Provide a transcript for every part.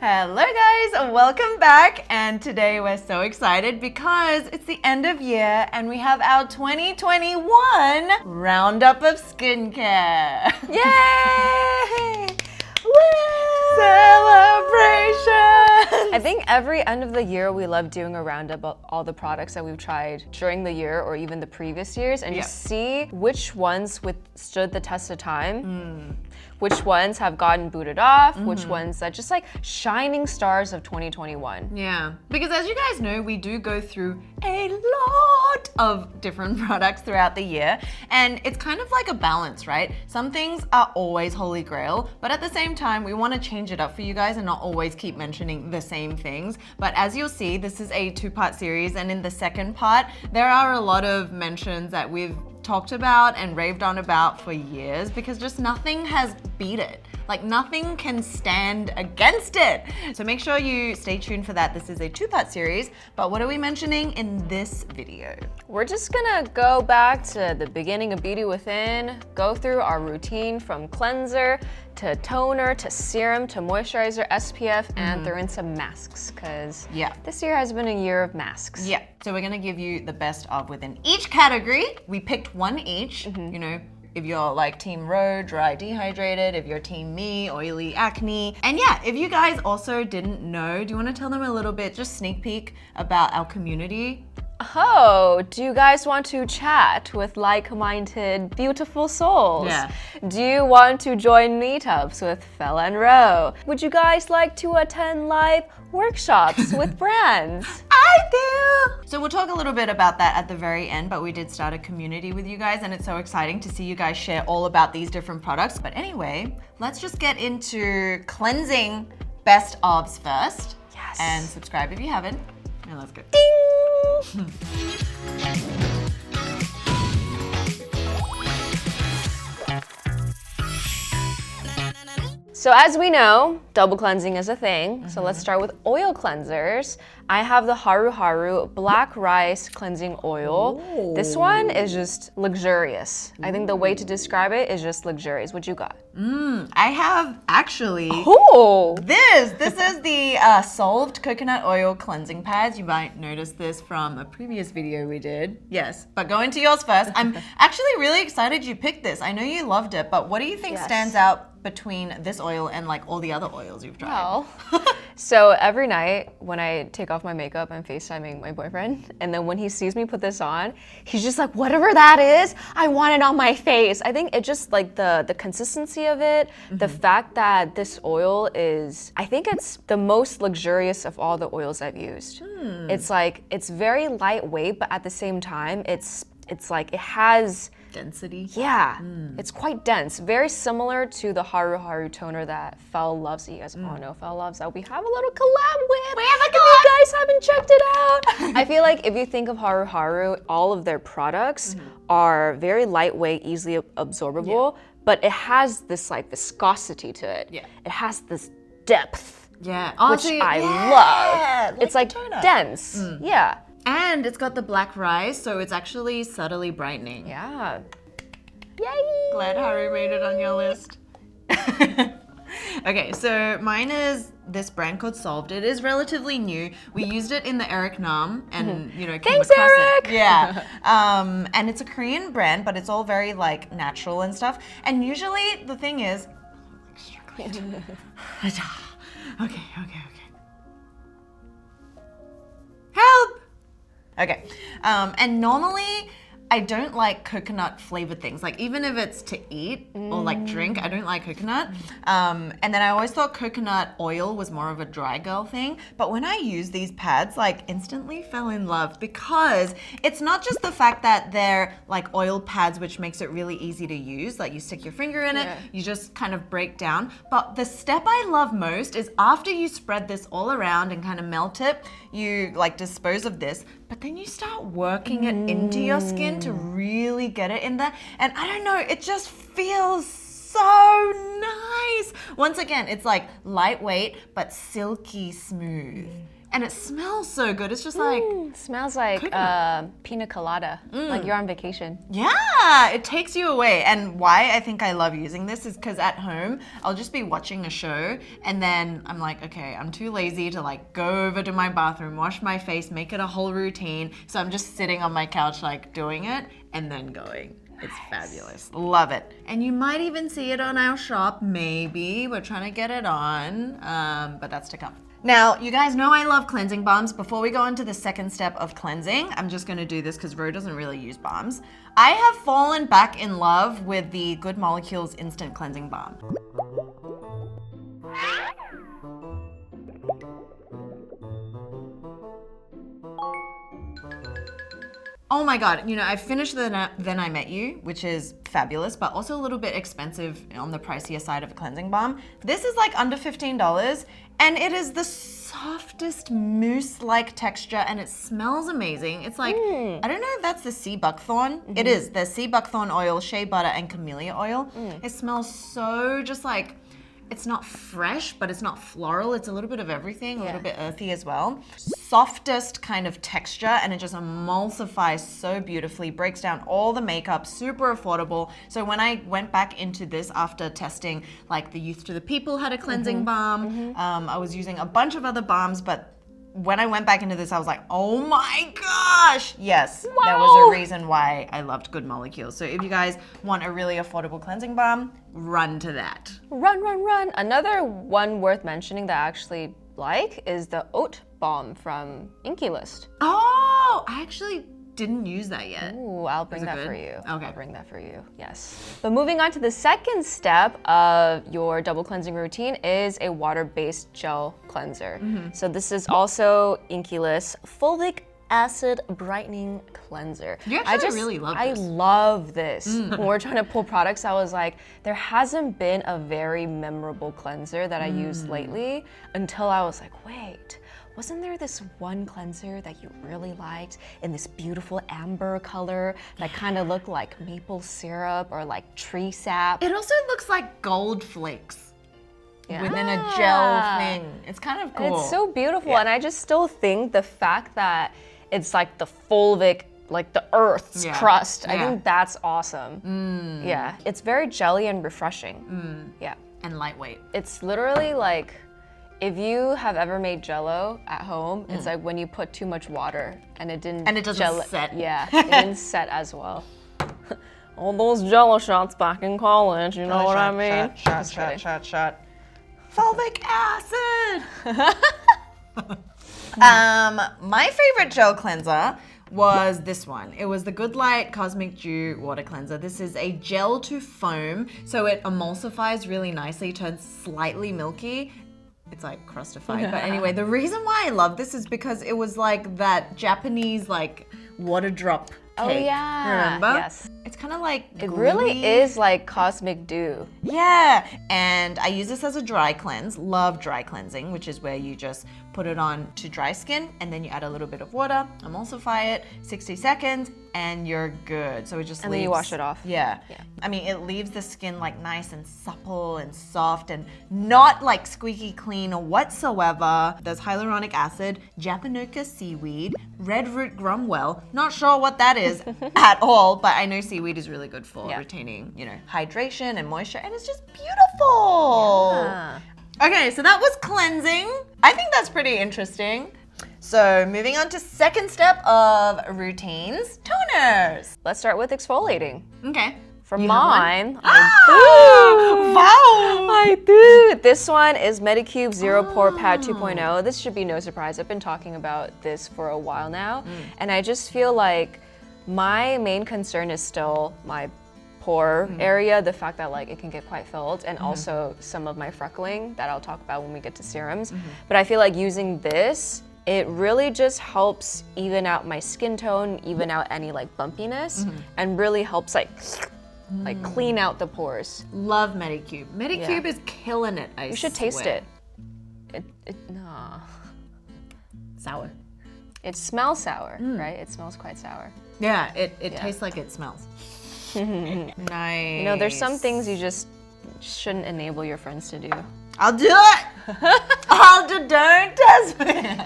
Hello guys, welcome back, and today we're so excited because it's the end of year and we have our 2021 roundup of skincare. Yay! Celebration! I think every end of the year we love doing a roundup of all the products that we've tried during the year or even the previous years and just see which ones withstood the test of time. Which ones have gotten booted off, which ones are just like shining stars of 2021. Yeah, because as you guys know, we do go through a lot of different products throughout the year, and it's kind of like a balance, right? Some things are always holy grail, but at the same time, we want to change it up for you guys and not always keep mentioning the same things. But as you'll see, this is a two-part series, and in the second part, there are a lot of mentions that we've talked about and raved on about for years because just nothing has beat it. Like nothing can stand against it. So make sure you stay tuned for that. This is a two-part series, but what are we mentioning in this video? We're just gonna go back to the beginning of Beauty Within, go through our routine from cleanser to toner to serum to moisturizer, SPF, and throw in some masks because this year has been a year of masks. Yeah, so we're gonna give you the best of within each category. We picked one each, you know, if you're like Team Ro, dry dehydrated, if you're Team Me, oily acne. And yeah, if you guys also didn't know, do you want to tell them a little bit, just sneak peek about our community? Oh, do you guys want to chat with like-minded, beautiful souls? Yeah. Do you want to join meetups with Fella and Ro? Would you guys like to attend live workshops with brands? I do! So we'll talk a little bit about that at the very end, but we did start a community with you guys, and it's so exciting to see you guys share all about these different products. But anyway, let's just get into cleansing best ofs first. Yes. And subscribe if you haven't. And let's go. Ding! So as we know, double cleansing is a thing. So let's start with oil cleansers. I have the Haru Haru Black Rice Cleansing Oil. Ooh. This one is just luxurious. I think the way to describe it is just luxurious. What you got? I have actually this is the Solved Coconut Oil Cleansing Pads. You might notice this from a previous video we did. Yes, but go into yours first. I'm actually really excited you picked this. I know you loved it, but what do you think stands out between this oil and like all the other oils you've tried? Well, so every night when I take off my makeup, I'm FaceTiming my boyfriend, and then when he sees me put this on, he's just like, whatever that is, I want it on my face. I think it just like the consistency of it, the fact that this oil is, I think it's the most luxurious of all the oils I've used. It's like, it's very lightweight, but at the same time, it's like, it has density. Yeah, it's quite dense. Very similar to the Haru Haru toner that Fel loves. You guys all know Fel loves that we have a little collab with. We have a collab! If you guys haven't checked it out. I feel like if you think of Haru Haru, all of their products are very lightweight, easily absorbable, but it has this like viscosity to it. Yeah. It has this depth, which Honestly, I love. It's like toner. dense. Yeah. And it's got the black rice, so it's actually subtly brightening. Yeah. Yay! Glad Haru made it on your list. Okay, so mine is this brand called Solved. It is relatively new. We used it in the Eric Nam and, you know, came Thanks, across Eric! it. Yeah. And it's a Korean brand, but it's all very like natural and stuff. And usually the thing is, okay. Help! Okay, and normally I don't like coconut flavored things. Like even if it's to eat or like drink, I don't like coconut. And then I always thought coconut oil was more of a dry girl thing. But when I use these pads, like instantly fell in love because it's not just the fact that they're like oil pads, which makes it really easy to use. Like you stick your finger in it, you just kind of break down. But the step I love most is after you spread this all around and kind of melt it, you like dispose of this, but then you start working it into your skin to really get it in there. And I don't know, it just feels so nice. Once again, it's like lightweight but silky smooth. And it smells so good. It's just like... smells like pina colada, like you're on vacation. Yeah, it takes you away. And why I think I love using this is because at home, I'll just be watching a show and then I'm like, okay, I'm too lazy to like go over to my bathroom, wash my face, make it a whole routine. So I'm just sitting on my couch like doing it and then going. It's fabulous. Love it. And you might even see it on our shop, maybe. We're trying to get it on, but that's to come. Now, you guys know I love cleansing balms. Before we go on to the second step of cleansing, I'm just gonna do this because Ro doesn't really use balms. I have fallen back in love with the Good Molecules Instant Cleansing Balm. Oh my God, you know, I finished Then I Met You, which is fabulous, but also a little bit expensive on the pricier side of a cleansing balm. This is like under $15, and it is the softest mousse-like texture, and it smells amazing. It's like, I don't know if that's the sea buckthorn. It is, the sea buckthorn oil, shea butter, and camellia oil. It smells so just like, it's not fresh, but it's not floral. It's a little bit of everything, a little bit earthy as well. Softest kind of texture, and it just emulsifies so beautifully, breaks down all the makeup, super affordable. So when I went back into this after testing, like the Youth to the People had a cleansing balm. I was using a bunch of other balms, but when I went back into this, I was like, oh my gosh! Yes, there was a reason why I loved Good Molecules. So if you guys want a really affordable cleansing balm, run to that. Run, run, run. Another one worth mentioning that I actually like is the Oat Bomb from Inkey List. Oh, I actually didn't use that yet. Ooh, I'll bring that for you. Okay. I'll bring that for you, yes. But moving on to the second step of your double cleansing routine is a water-based gel cleanser. So this is also Inkey List Fulvic Acid Brightening Cleanser. You actually really love this. I love this. When we're trying to pull products, I was like, there hasn't been a very memorable cleanser that I used lately until I was like, wait, wasn't there this one cleanser that you really liked in this beautiful amber color that kind of looked like maple syrup or like tree sap? It also looks like gold flakes within a gel thing. It's kind of cool. And it's so beautiful, and I just still think the fact that it's like the fulvic, like the earth's crust, I think that's awesome. Yeah, it's very jelly and refreshing. Yeah. And lightweight. It's literally like, if you have ever made Jell-O at home, it's like when you put too much water and it didn't set. Yeah, it didn't set as well. All those Jell-O shots back in college, you know what I mean? Shot. Fulvic acid! My favorite gel cleanser was this one. It was the Good Light Cosmic Dew Water Cleanser. This is a gel to foam, so it emulsifies really nicely, turns slightly milky. It's like crustified. But anyway, the reason why I love this is because it was like that Japanese like water drop cake. Oh yeah. Remember? Yes. It's kind of like It really is like Cosmic Dew. Yeah. And I use this as a dry cleanse. Love dry cleansing, which is where you just put it on to dry skin and then you add a little bit of water, emulsify it, 60 seconds, and you're good. So it just And then you wash it off. Yeah. I mean, it leaves the skin like nice and supple and soft and not like squeaky clean or whatsoever. There's hyaluronic acid, Japonica seaweed, red root grumwell. Not sure what that is at all, but I know seaweed is really good for retaining, you know, hydration and moisture, and it's just beautiful. Yeah. Okay, so that was cleansing. I think that's pretty interesting. So moving on to second step of routines, toners. Let's start with exfoliating. Okay. For You mine, I do. This one is Medicube Zero Pore Pad 2.0. This should be no surprise. I've been talking about this for a while now. And I just feel like my main concern is still my pore area, the fact that like it can get quite filled, and also some of my freckling that I'll talk about when we get to serums. But I feel like using this, it really just helps even out my skin tone, even out any like bumpiness, and really helps like clean out the pores. Love Medicube. Medicube is killing it, I You should taste it. Nah. Sour. It smells sour, right? It smells quite sour. Yeah, it tastes like it smells. Nice. You know, there's some things you just shouldn't enable your friends to do. I'll do it. Don't test me.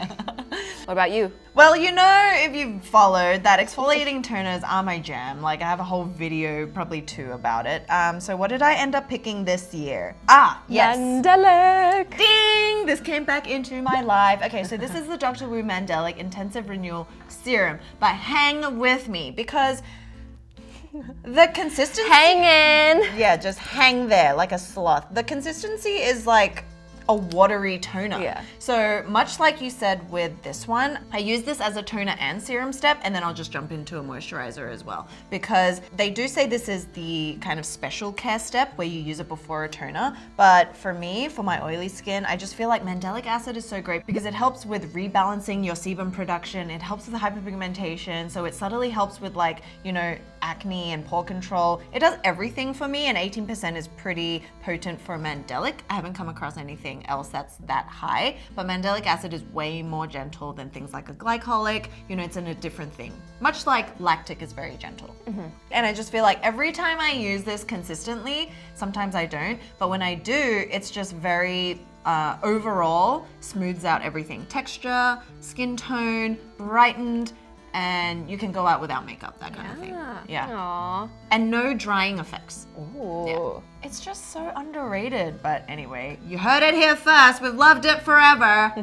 What about you? Well, you know, if you've followed that exfoliating toners are my jam. Like I have a whole video, probably 2 about it. So what did I end up picking this year? Yes. Mandelic. Ding! This came back into my life. Okay, so this is the Dr. Wu Mandelic Intensive Renewal Serum. But hang with me because the consistency... Hang in. Yeah, just hang there like a sloth. The consistency is like a watery toner. Yeah. So much like you said with this one, I use this as a toner and serum step, and then I'll just jump into a moisturizer as well. Because they do say this is the kind of special care step where you use it before a toner. But for me, for my oily skin, I just feel like mandelic acid is so great because it helps with rebalancing your sebum production. It helps with hyperpigmentation. So it subtly helps with like, you know, acne and pore control. It does everything for me, and 18% is pretty potent for mandelic. I haven't come across anything else that's that high, but mandelic acid is way more gentle than things like a glycolic. You know, it's in a different thing. Much like lactic is very gentle. And I just feel like every time I use this consistently, sometimes I don't, but when I do, it's just very overall smooths out everything. Texture, skin tone, brightened, and you can go out without makeup, that kind of thing. Yeah. Aww. And no drying effects. Ooh. Yeah. It's just so underrated. But anyway, you heard it here first. We've loved it forever.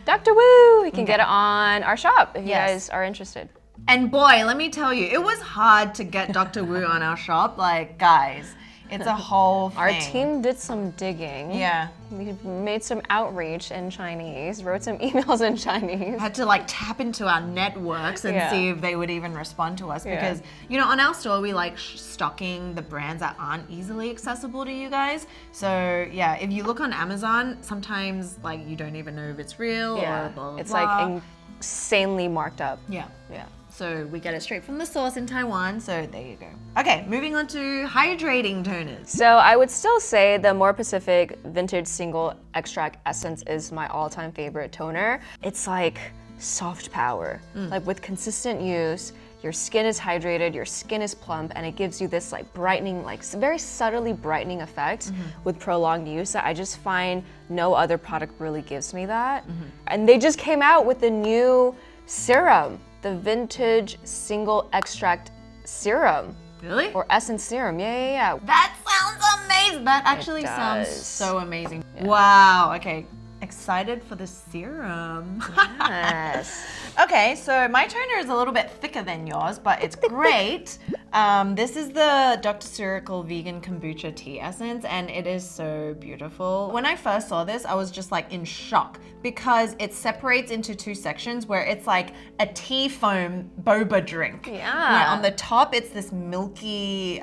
Dr. Wu, you can get it on our shop if you Yes. guys are interested. And boy, let me tell you, it was hard to get Dr. Wu on our shop. Like, guys, it's a whole thing. Our team did some digging. Yeah. We made some outreach in Chinese, wrote some emails in Chinese. Had to like tap into our networks and Yeah. see if they would even respond to us Yeah. because, you know, on our store, we like stocking the brands that aren't easily accessible to you guys. So yeah, if you look on Amazon, sometimes like you don't even know if it's real or blah, blah, It's blah. like insanely marked up. Yeah. Yeah. So we get it straight from the source in Taiwan. So there you go. Okay, moving on to hydrating toners. So I would still say the More Pacific Vintage Single Extract Essence is my all-time favorite toner. It's like soft power. Like with consistent use, your skin is hydrated, your skin is plump, and it gives you this like brightening, like very subtly brightening effect with prolonged use that I just find no other product really gives me that. And they just came out with the new serum, the Vintage Single Extract Serum. Really? Or Essence Serum, yeah. That sounds amazing. That actually sounds does. so amazing. Wow. Okay. Excited for the serum. Yes. Okay, so my toner is a little bit thicker than yours, but it's great. This is the Dr. Cyrical Vegan Kombucha Tea Essence, and it is so beautiful. When I first saw this, I was just like in shock because it separates into 2 sections where it's like a tea foam boba drink. Yeah. Where on the top, it's this milky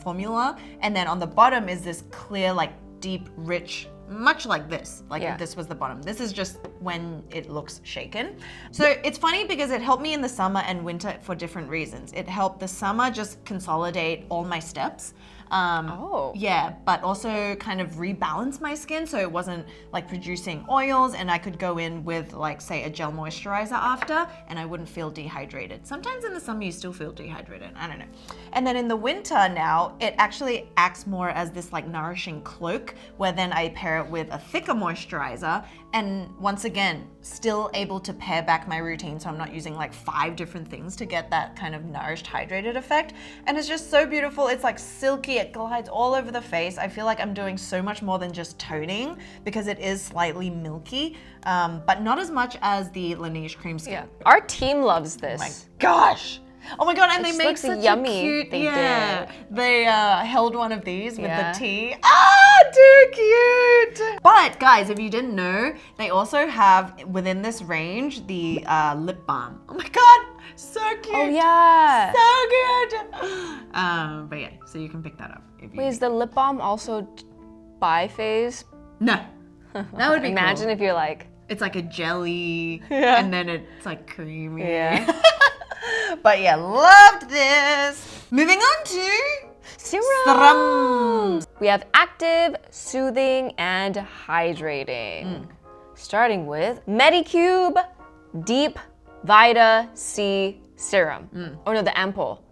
formula, and then on the bottom is this clear, like deep, rich, much like this, like if this was the bottom. This is just when it looks shaken. So it's funny because it helped me in the summer and winter for different reasons. It helped the summer just consolidate all my steps. Yeah, but also kind of rebalance my skin so it wasn't like producing oils, and I could go in with like say a gel moisturizer after and I wouldn't feel dehydrated. Sometimes in the summer you still feel dehydrated, I don't know. And then in the winter now, it actually acts more as this like nourishing cloak where then I pair it with a thicker moisturizer, and once again, still able to pare back my routine so I'm not using like 5 different things to get that kind of nourished, hydrated effect. And it's just so beautiful. It's like silky, it glides all over the face. I feel like I'm doing so much more than just toning because it is slightly milky, but not as much as the Laneige Cream Skin. Yeah. Our team loves this. Oh my gosh. Oh my god, and they just make looks such yummy. a cute, They yeah. did. They held one of these with Yeah. the tea. Too cute. But guys, if you didn't know, they also have within this range the lip balm. Oh my god, so cute. Oh yeah. So good. But yeah, so you can pick that up. If you Wait, is the lip balm also bi-phase? No, that would be Imagine cool. if you're like, It's like a jelly, Yeah. and then it's like creamy. yeah. But yeah, loved this. Moving on to Serum. We have active, soothing, and hydrating. Starting with Medicube Deep Vita C Serum. Oh no, the ampoule.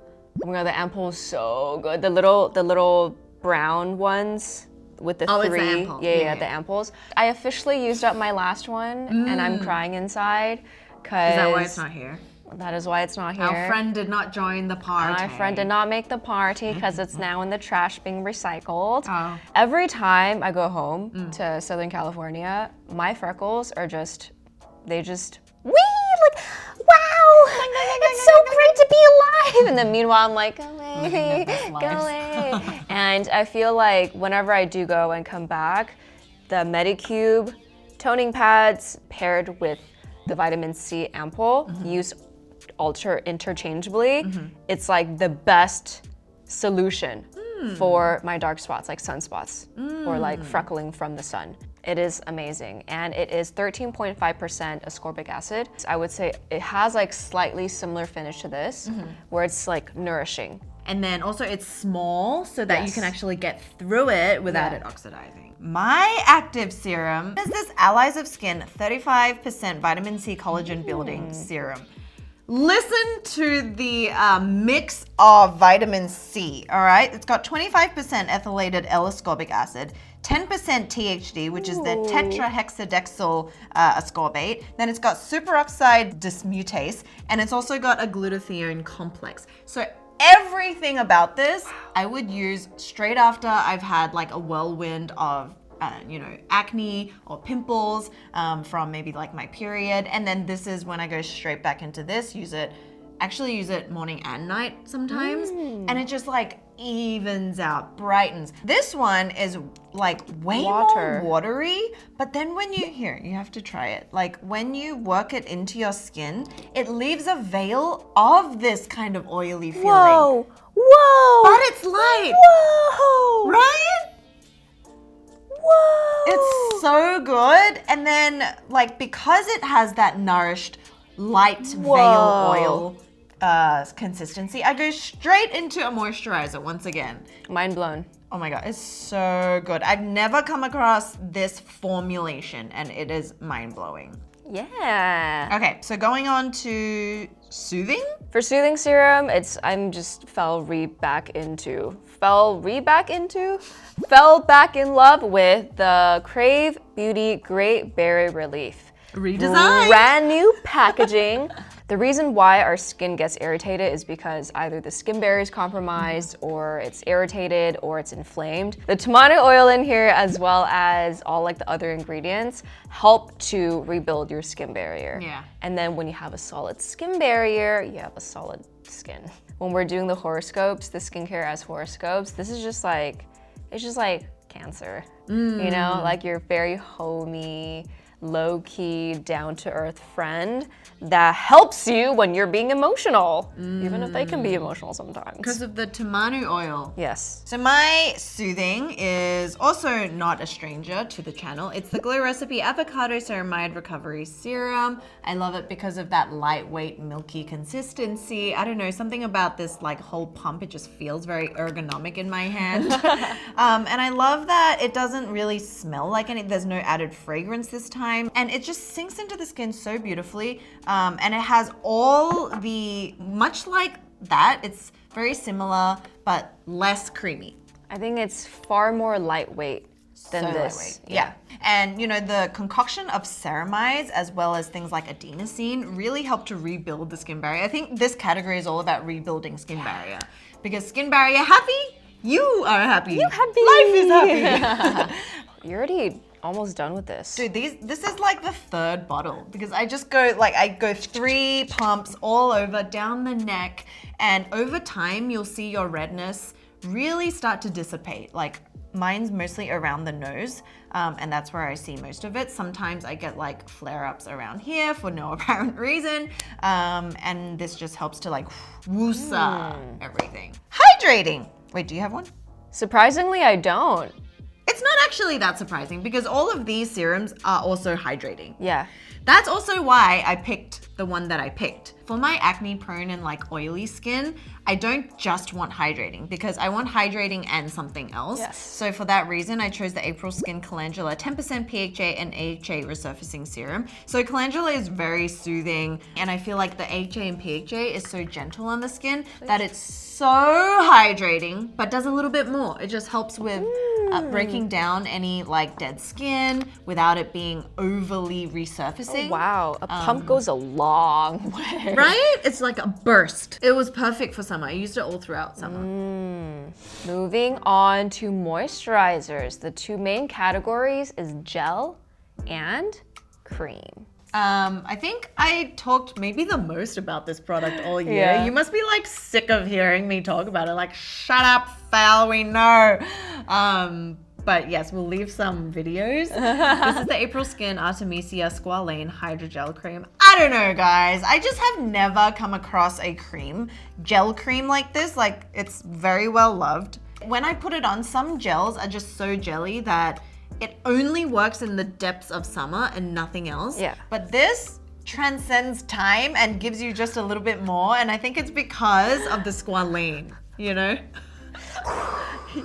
Oh my god, the ampoule is so good. The little brown ones with the Oh, it's the three, ample. yeah, the ampoules. I officially used up my last one, and I'm crying inside because Is that why it's not here? that is why it's not here. Our friend did not join the party. My friend did not make the party because it's now in the trash being recycled. Oh. Every time I go home to Southern California, my freckles are just, they just, wee, like, wow, it's so great to be alive. And then meanwhile, I'm like, go away, go away. And I feel like whenever I do go and come back, the Medicube toning pads paired with the vitamin C ampoule used interchangeably, it's like the best solution for my dark spots, like sunspots or like freckling from the sun. It is amazing, and it is 13.5% ascorbic acid. I would say it has like slightly similar finish to this, where it's like nourishing. And then also it's small so that you can actually get through it without it oxidizing. My active serum is this Allies of Skin 35% vitamin C collagen building serum. Listen to the mix of vitamin C, all right? It's got 25% ethylated L-ascorbic acid, 10% THD, which is the tetrahexadecyl ascorbate. Then it's got superoxide dismutase, and it's also got a glutathione complex. So everything about this, I would use straight after I've had like a whirlwind of acne or pimples from maybe like my period. And then this is when I go straight back into this, use it morning and night sometimes. And it just like evens out, brightens. This one is like way more watery, but then when you have to try it. Like when you work it into your skin, it leaves a veil of this kind of oily feeling. Whoa, whoa. But it's light. Whoa. Right? Whoa. It's so good. And then like because it has that nourished light veil oil consistency, I go straight into a moisturizer once again. Mind blown. Oh my God, it's so good. I've never come across this formulation and it is mind-blowing. Yeah. Okay, so going on to soothing. For soothing serum, fell back in love with the Crave Beauty Great Berry Relief. Redesign. Brand new packaging. The reason why our skin gets irritated is because either the skin barrier is compromised or it's irritated or it's inflamed. The tamarind oil in here, as well as all like the other ingredients, help to rebuild your skin barrier. Yeah. And then when you have a solid skin barrier, you have a solid skin. When we're doing the horoscopes, the skincare as horoscopes, this is just like, it's just like Cancer. You know, like your very homey, low-key, down-to-earth friend that helps you when you're being emotional, even if they can be emotional sometimes. Because of the tamanu oil. Yes. So my soothing is also not a stranger to the channel. It's the Glow Recipe Avocado Ceramide Recovery Serum. I love it because of that lightweight, milky consistency. I don't know, something about this like whole pump, it just feels very ergonomic in my hand. And I love that it doesn't really smell like there's no added fragrance this time. And it just sinks into the skin so beautifully. And it has all much like that, it's very similar, but less creamy. I think it's far more lightweight than So this. lightweight. Yeah. And the concoction of ceramides as well as things like adenosine really help to rebuild the skin barrier. I think this category is all about rebuilding skin barrier. Because skin barrier happy, you are happy. You happy. Life is happy. You're already almost done with this. Dude, this is like the third bottle because I just go I go 3 pumps all over down the neck, and over time you'll see your redness really start to dissipate. Like mine's mostly around the nose, and that's where I see most of it. Sometimes I get like flare-ups around here for no apparent reason, and this just helps to like woosa everything. Hydrating. Wait, do you have one? Surprisingly, I don't. It's it's not actually that surprising because all of these serums are also hydrating. Yeah. That's also why I picked the one that I picked. For my acne prone and like oily skin, I don't just want hydrating because I want hydrating and something else. Yes. So for that reason, I chose the April Skin Calendula 10% PHA and AHA Resurfacing Serum. So Calendula is very soothing and I feel like the AHA and PHA is so gentle on the skin that it's so hydrating, but does a little bit more. It just helps with breaking down any like dead skin without it being overly resurfacing. Oh, wow, a pump goes a long way. Right? It's like a burst. It was perfect for summer. I used it all throughout summer. Moving on to moisturizers. The two main categories is gel and cream. I think I talked maybe the most about this product all year. Yeah. You must be like sick of hearing me talk about it. Like, shut up, Fel, we know. But yes, we'll leave some videos. This is the April Skin Artemisia Squalane Hydrogel Cream. I don't know, guys. I just have never come across a cream, gel cream like this. Like, it's very well loved. When I put it on, some gels are just so jelly that it only works in the depths of summer and nothing else. Yeah. But this transcends time and gives you just a little bit more. And I think it's because of the Squalane, you know?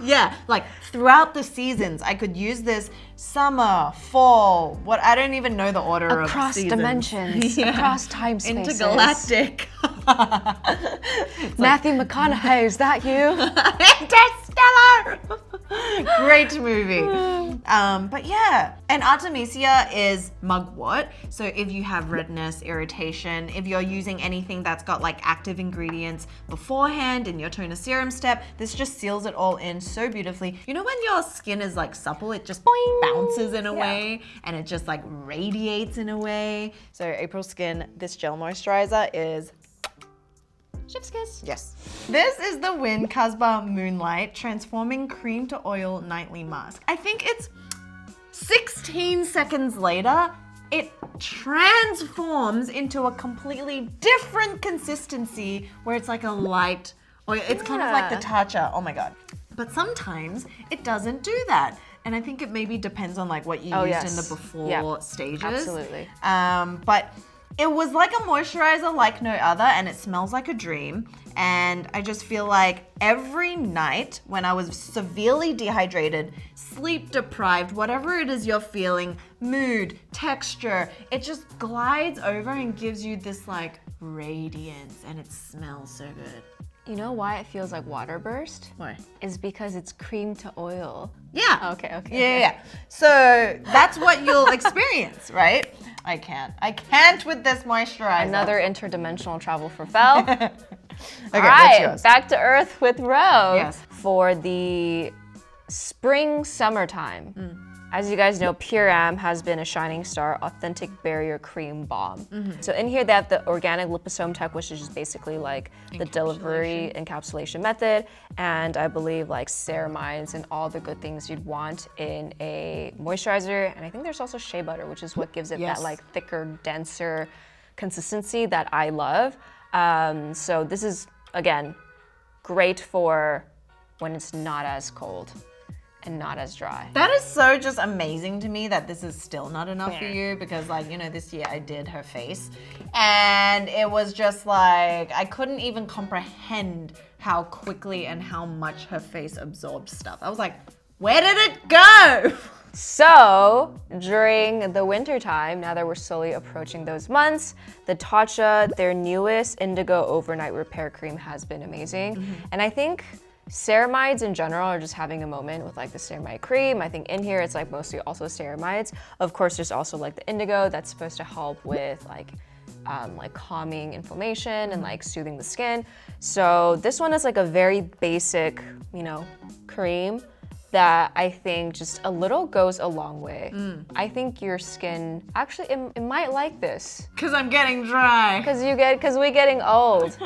Yeah, like throughout the seasons, I could use this summer, fall, what I don't even know the order Across of seasons. dimensions, across time spaces. Intergalactic. Matthew McConaughey, is that you? Interstellar! Great movie. But yeah, and Artemisia is mugwort. So if you have redness, irritation, if you're using anything that's got like active ingredients beforehand in your toner serum step, this just seals it all in so beautifully. You know when your skin is like supple, it just Boing. bounces in a way and it just like radiates in a way. So April Skin, this gel moisturizer is Chef's kiss. yes. This is the Kasbah Moonlight Transforming Cream to Oil Nightly Mask. I think it's 16 seconds later, it transforms into a completely different consistency where it's like a light oil. It's kind of like the Tatcha. Oh my God. But sometimes it doesn't do that. And I think it maybe depends on like what you used in the before stages. Absolutely. But it was like a moisturizer like no other and it smells like a dream. And I just feel like every night when I was severely dehydrated, sleep deprived, whatever it is you're feeling, mood, texture, it just glides over and gives you this like radiance and it smells so good. You know why it feels like water burst? Why? Is because it's cream to oil. Yeah. Okay. Yeah. So that's what you'll experience, right? I can't with this moisturizer. Another interdimensional travel for Fel. Okay, All what's right, yours? back to earth with Rose. Yes. For the spring, summertime. As you guys know, Pure Am has been a shining star authentic barrier cream balm. So in here they have the organic liposome tech, which is just basically like the delivery encapsulation method, and I believe like ceramides and all the good things you'd want in a moisturizer. And I think there's also shea butter, which is what gives it that like thicker, denser consistency that I love. So this is, again, great for when it's not as cold and not as dry. That is so just amazing to me that this is still not enough for you because like, you know, this year I did her face and it was just like, I couldn't even comprehend how quickly and how much her face absorbed stuff. I was like, where did it go? So during the winter time, now that we're slowly approaching those months, the Tatcha, their newest Indigo Overnight Repair Cream has been amazing. And I think ceramides in general are just having a moment with like the ceramide cream. I think in here it's like mostly also ceramides. Of course, there's also like the indigo that's supposed to help with like calming inflammation and like soothing the skin. So this one is like a very basic, you know, cream that I think just a little goes a long way. I think your skin, actually, it might like this. Because I'm getting dry. Because we're getting old.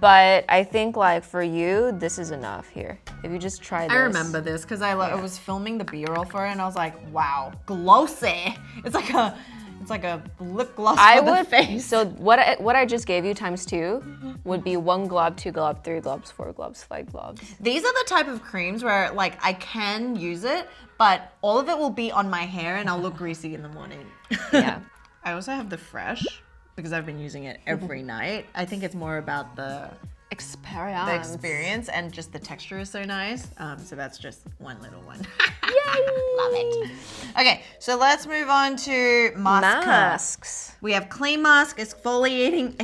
But I think like for you, this is enough here. If you just try this. I remember this because I was filming the B-roll for it and I was like, wow, glossy. It's like a It's like a lip gloss I for the face. So what I just gave you times 2 would be 1 glob, 2 glob, 3 globs, 4 globs, 5 globs. These are the type of creams where like I can use it, but all of it will be on my hair and I'll look greasy in the morning. Yeah. I also have the Fresh because I've been using it every night. I think it's more about the experience and just the texture is so nice. So that's just one little one. Yay! Love it. Okay, so let's move on to Masks. We have clay mask, exfoliating,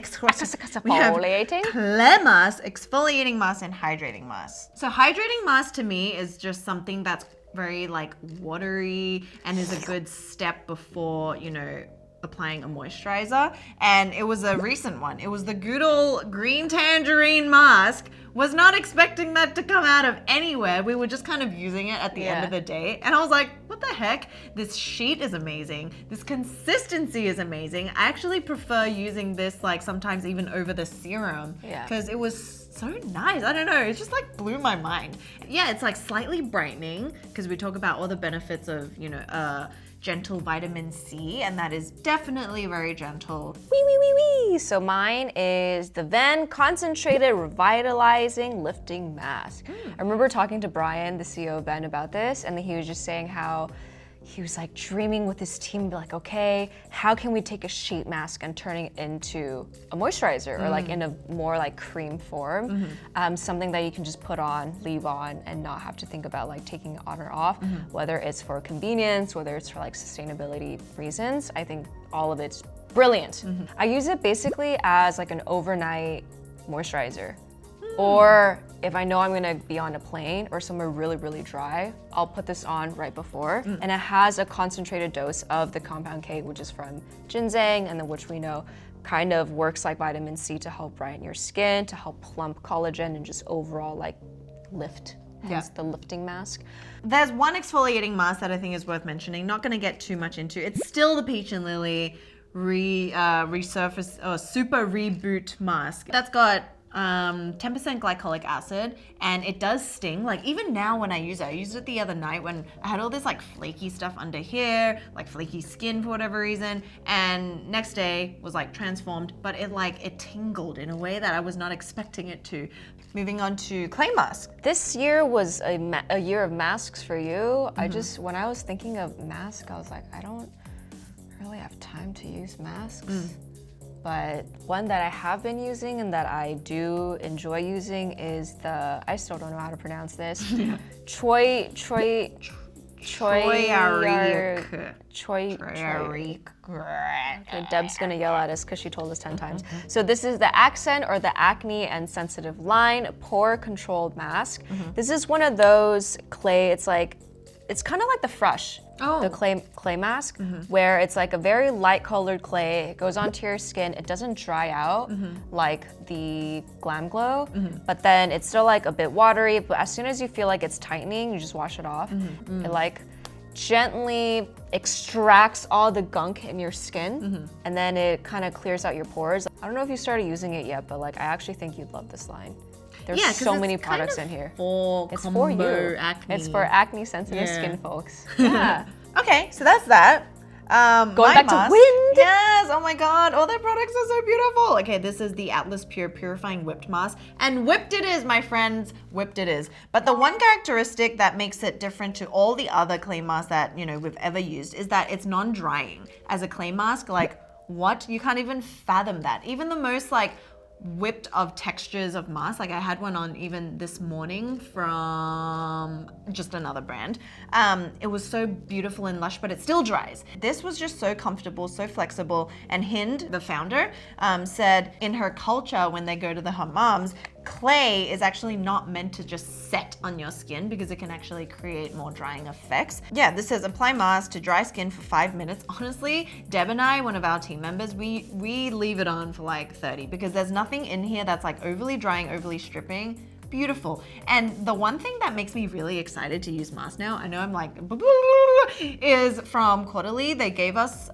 we have Exfoliating? clay mask, exfoliating mask, and hydrating mask. So hydrating mask to me is just something that's very like watery and is a good step before, you know, applying a moisturizer. And it was a recent one. It was the good old green tangerine mask. Was not expecting that to come out of anywhere. We were just kind of using it at the end of the day. And I was like, what the heck? This sheet is amazing. This consistency is amazing. I actually prefer using this like sometimes even over the serum. Because it was so nice. I don't know. It just like blew my mind. Yeah, it's like slightly brightening because we talk about all the benefits of, you know, gentle vitamin C, and that is definitely very gentle. Wee, wee, wee, wee. So mine is the Ven Concentrated Revitalizing Lifting Mask. I remember talking to Brian, the CEO of Ven, about this, and he was just saying how he was like dreaming with his team, like, okay, how can we take a sheet mask and turn it into a moisturizer or like in a more like cream form, something that you can just put on, leave on, and not have to think about like taking it on or off, whether it's for convenience, whether it's for like sustainability reasons. I think all of it's brilliant. I use it basically as like an overnight moisturizer. Or if I know I'm gonna be on a plane or somewhere really, really dry, I'll put this on right before. And it has a concentrated dose of the compound K, which is from ginseng, and then which we know kind of works like vitamin C to help brighten your skin, to help plump collagen, and just overall like lift. Hence the lifting mask. There's one exfoliating mask that I think is worth mentioning. Not gonna get too much into. It's still the Peach and Lily Resurface or Super Reboot mask. That's got 10% glycolic acid, and it does sting. Like even now when I use it the other night when I had all this like flaky stuff under here, like flaky skin for whatever reason, and next day was like transformed, but it tingled in a way that I was not expecting it to. Moving on to clay mask. This year was a year of masks for you. When I was thinking of masks, I was like, I don't really have time to use masks. But one that I have been using and that I do enjoy using is the, I still don't know how to pronounce this, Choy. Deb's gonna yell at us because she told us 10 times. So this is the Accent or the Acne and Sensitive Line Pore Controlled Mask. This is one of those clay, it's kind of like the Fresh. The clay mask, where it's like a very light colored clay. It goes onto your skin. It doesn't dry out like the Glam Glow, but then it's still like a bit watery. But as soon as you feel like it's tightening, you just wash it off. It like gently extracts all the gunk in your skin, and then it kind of clears out your pores. I don't know if you started using it yet, but like I actually think you'd love this line. There's so many products in here. It's for you. Acne. It's for acne sensitive skin folks. Yeah. Okay, so that's that. Going back to wind. Yes, oh my god, all their products are so beautiful. Okay, this is the Atlas Pure Purifying Whipped Mask. And whipped it is, my friends, whipped it is. But the one characteristic that makes it different to all the other clay masks that, you know, we've ever used is that it's non-drying. As a clay mask, like, what? You can't even fathom that. Even the most, like, whipped of textures of masks. Like I had one on even this morning from just another brand. It was so beautiful and lush, but it still dries. This was just so comfortable, so flexible. And Hind, the founder, said in her culture when they go to the hammams, clay is actually not meant to just set on your skin because it can actually create more drying effects. Yeah, this says apply mask to dry skin for 5 minutes. Honestly, Deb and I, one of our team members, we leave it on for like 30 because there's nothing in here that's like overly drying, overly stripping. Beautiful. And the one thing that makes me really excited to use masks now, I know I'm like, is from Quarterly. They gave us,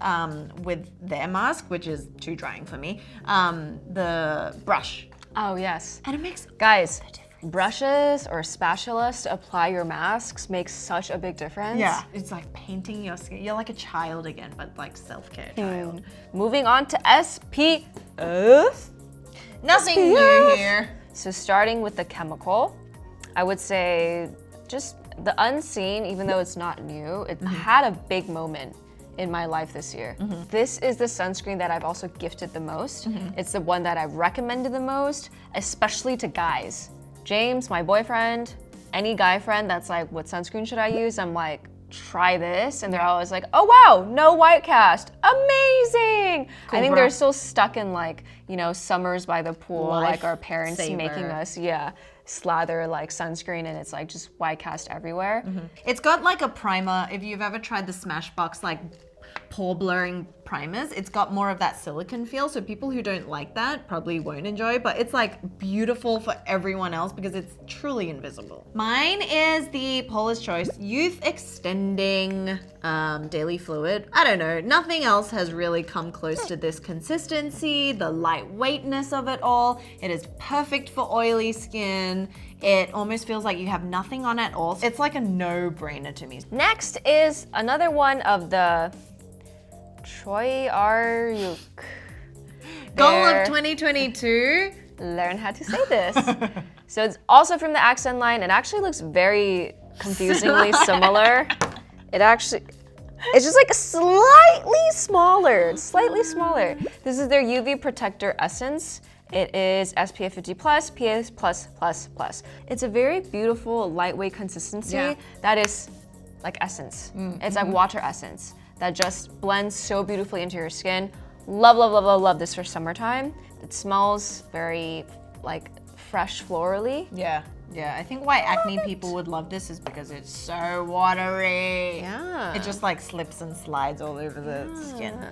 with their mask, which is too drying for me, the brush. Oh yes. And it makes guys, Brushes or spatulas to apply your masks makes such a big difference. Yeah, it's like painting your skin. You're like a child again, but like self-care child. Moving on to SPF. Nothing new here. So starting with the chemical, I would say just the Unseen, even though it's not new, it had a big moment in my life this year. This is the sunscreen that I've also gifted the most. It's the one that I've recommended the most, especially to guys. James, my boyfriend, any guy friend that's like, what sunscreen should I use? I'm like, try this. And they're always like, oh wow, no white cast. Amazing. Cool, I think bro. they're still stuck in like, you know, summers by the pool, like our parents Lifesaver. making us, slather like sunscreen and it's like just white cast everywhere. It's got like a primer. If you've ever tried the Smashbox like pore blurring primers, it's got more of that silicone feel. So people who don't like that probably won't enjoy, but it's like beautiful for everyone else because it's truly invisible. Mine is the Paula's Choice Youth Extending Daily Fluid. I don't know, nothing else has really come close to this consistency, the lightweightness of it all. It is perfect for oily skin. It almost feels like you have nothing on at all. It's like a no-brainer to me. Next is another one of the Choi Aryuk. Goal of 2022. Learn how to say this. So it's also from the Accent line. It actually looks very confusingly similar. It's just like slightly smaller. It's slightly smaller. This is their UV Protector Essence. It is SPF 50+, PA++++. It's a very beautiful, lightweight consistency that is like essence. It's like water essence that just blends so beautifully into your skin. Love, love, love, love, love this for summertime. It smells very like fresh florally. Yeah, I think why acne people would love this is because it's so watery. Yeah. It just like slips and slides all over the skin.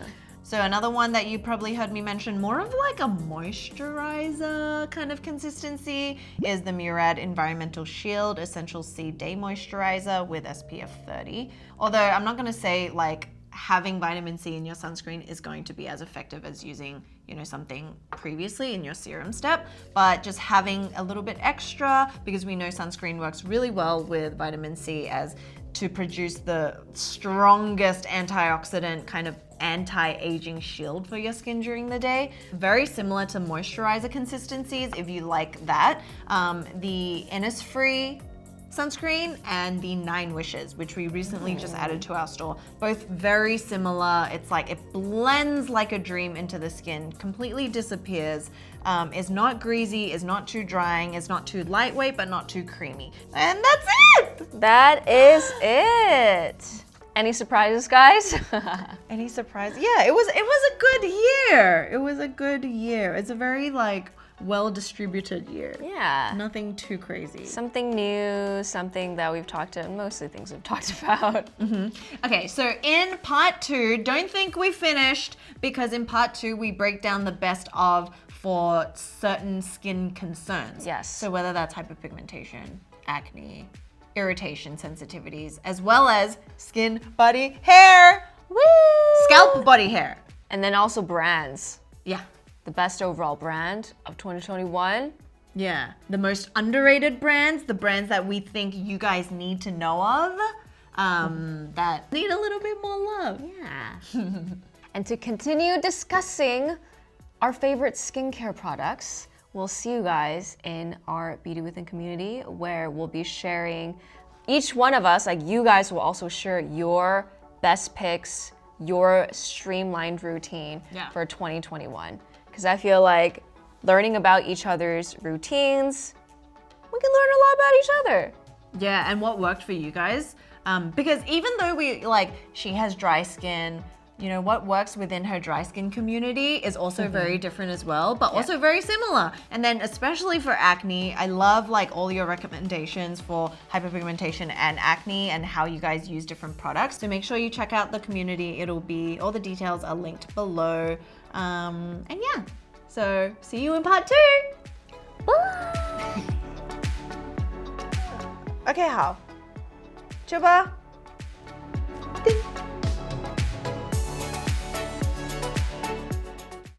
So another one that you probably heard me mention, more of like a moisturizer kind of consistency, is the Murad Environmental Shield Essential C Day Moisturizer with SPF 30. Although I'm not gonna say like having vitamin C in your sunscreen is going to be as effective as using, you know, something previously in your serum step, but just having a little bit extra, because we know sunscreen works really well with vitamin C as to produce the strongest antioxidant kind of anti-aging shield for your skin during the day. Very similar to moisturizer consistencies if you like that. The Innisfree Sunscreen and the 9 Wishes, which we recently just added to our store. Both very similar. It's like it blends like a dream into the skin, completely disappears, is not greasy, is not too drying, is not too lightweight, but not too creamy. And that's it! That is it. Any surprises, guys? Any surprise? Yeah, it was a good year. It was a good year. It's a very like well-distributed year. Yeah. Nothing too crazy. Something new, something that we've talked about, mostly things we've talked about. Okay, so in part 2, don't think we finished, because in part 2 we break down the best of for certain skin concerns. Yes. So whether that's hyperpigmentation, acne, irritation sensitivities, as well as skin, body, hair. Woo! Scalp, body, hair. And then also brands. Yeah. The best overall brand of 2021. Yeah, the most underrated brands, the brands that we think you guys need to know of, that need a little bit more love. Yeah. And to continue discussing our favorite skincare products, we'll see you guys in our Beauty Within community, where we'll be sharing, each one of us, like you guys will also share your best picks, your streamlined routine for 2021. Because I feel like learning about each other's routines, we can learn a lot about each other. Yeah, and what worked for you guys. Because even though she has dry skin, you know, what works within her dry skin community is also very different as well, but also very similar. And then especially for acne, I love like all your recommendations for hyperpigmentation and acne and how you guys use different products. So make sure you check out the community. It'll be, all the details are linked below. And yeah, so see you in part 2. Bye. Okay, 好，去吧。